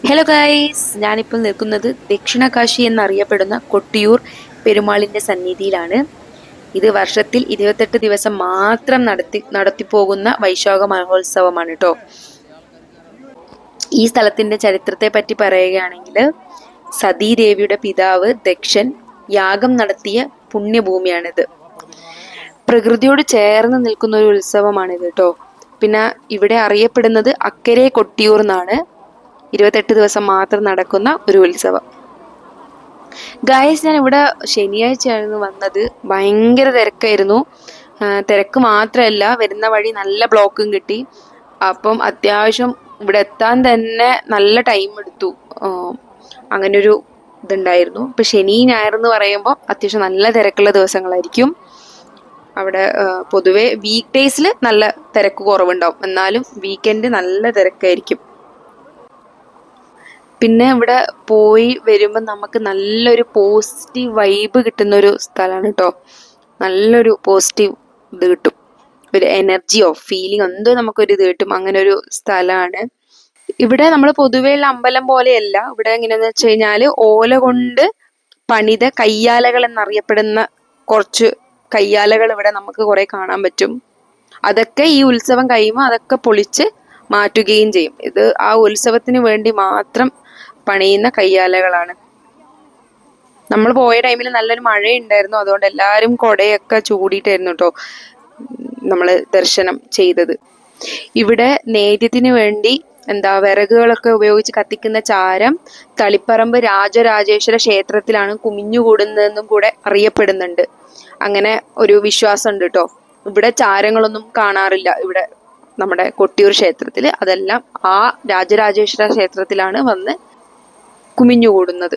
Hello guys, ഞാനിപ്പോൾ നിൽക്കുന്നത് ദക്ഷിണകാശി എന്നറിയപ്പെടുന്ന കൊട്ടിയൂർ പെരുമാളിന്റെ സന്നിധിയിലാണ്. ഇത് വർഷത്തിൽ 28 ദിവസം മാത്രം നടത്തിപ്പോകുന്ന വൈശാഖ മഹോത്സവമാണ് കേട്ടോ. ഈ സ്ഥലത്തിന്റെ ചരിത്രത്തെ പറ്റി പറയുകയാണെങ്കിൽ, സതീദേവിയുടെ പിതാവ് ദക്ഷൻ യാഗം നടത്തിയ പുണ്യഭൂമിയാണിത്. പ്രകൃതിയോട് ചേർന്ന് നിൽക്കുന്ന ഒരു ഉത്സവമാണിത് കേട്ടോ. പിന്നെ ഇവിടെ അറിയപ്പെടുന്നത് അക്കരെ കൊട്ടിയൂർ എന്നാണ്. 28 ദിവസം മാത്രം നടക്കുന്ന ഒരു ഉത്സവം. ഗായസ്, ഞാൻ ഇവിടെ ശനിയാഴ്ചയായിരുന്നു വന്നത്. ഭയങ്കര തിരക്കായിരുന്നു. തിരക്ക് മാത്രമല്ല, വരുന്ന വഴി നല്ല ബ്ലോക്കും കിട്ടി. അപ്പം അത്യാവശ്യം ഇവിടെ എത്താൻ തന്നെ നല്ല ടൈം എടുത്തു. അങ്ങനൊരു ഇതുണ്ടായിരുന്നു. ഇപ്പം ശനി ഞായർ എന്ന് പറയുമ്പോൾ അത്യാവശ്യം നല്ല തിരക്കുള്ള ദിവസങ്ങളായിരിക്കും. അവിടെ പൊതുവെ വീക്ക് ഡേയ്സിൽ നല്ല തിരക്ക് കുറവുണ്ടാവും, എന്നാലും വീക്കെൻഡ് നല്ല തിരക്കായിരിക്കും. പിന്നെ ഇവിടെ പോയി വരുമ്പോൾ നമുക്ക് നല്ലൊരു പോസിറ്റീവ് വൈബ് കിട്ടുന്ന ഒരു സ്ഥലമാണ് കേട്ടോ. നല്ലൊരു പോസിറ്റീവ് ഇത് കിട്ടും, ഒരു എനർജിയോ ഫീലിംഗ് എന്തോ നമുക്കൊരു ഇത് കിട്ടും. അങ്ങനെ ഒരു സ്ഥലമാണ് ഇവിടെ. നമ്മൾ പൊതുവെയുള്ള അമ്പലം പോലെയല്ല. ഇവിടെ എങ്ങനെയാന്ന് വെച്ച് കഴിഞ്ഞാൽ ഓല കൊണ്ട് പണിത കയ്യാലകൾ എന്നറിയപ്പെടുന്ന കുറച്ച് കയ്യാലകൾ ഇവിടെ നമുക്ക് കുറെ കാണാൻ പറ്റും. അതൊക്കെ ഈ ഉത്സവം കഴിയുമ്പോൾ അതൊക്കെ പൊളിച്ച് മാറ്റുകയും ചെയ്യും. ഇത് ആ ഉത്സവത്തിന് വേണ്ടി മാത്രം പണിയുന്ന കയ്യാലകളാണ്. നമ്മൾ പോയ ടൈമിൽ നല്ലൊരു മഴയുണ്ടായിരുന്നു. അതുകൊണ്ട് എല്ലാവരും കൊടയൊക്കെ ചൂടിയിട്ടായിരുന്നു കേട്ടോ നമ്മൾ ദർശനം ചെയ്തത്. ഇവിടെ നേദ്യത്തിന് വേണ്ടി വിറകുകളൊക്കെ ഉപയോഗിച്ച് കത്തിക്കുന്ന ചാരം തളിപ്പറമ്പ് രാജരാജേശ്വര ക്ഷേത്രത്തിലാണ് കുമിഞ്ഞുകൂടുന്നതെന്നും കൂടെ അറിയപ്പെടുന്നുണ്ട്. അങ്ങനെ ഒരു വിശ്വാസം ഉണ്ട് കേട്ടോ. ഇവിടെ ചാരങ്ങളൊന്നും കാണാറില്ല ഇവിടെ നമ്മുടെ കൊട്ടിയൂർ ക്ഷേത്രത്തിൽ. അതെല്ലാം ആ രാജരാജേശ്വര ക്ഷേത്രത്തിലാണ് വന്ന് കുമിഞ്ഞുകൂടുന്നത്.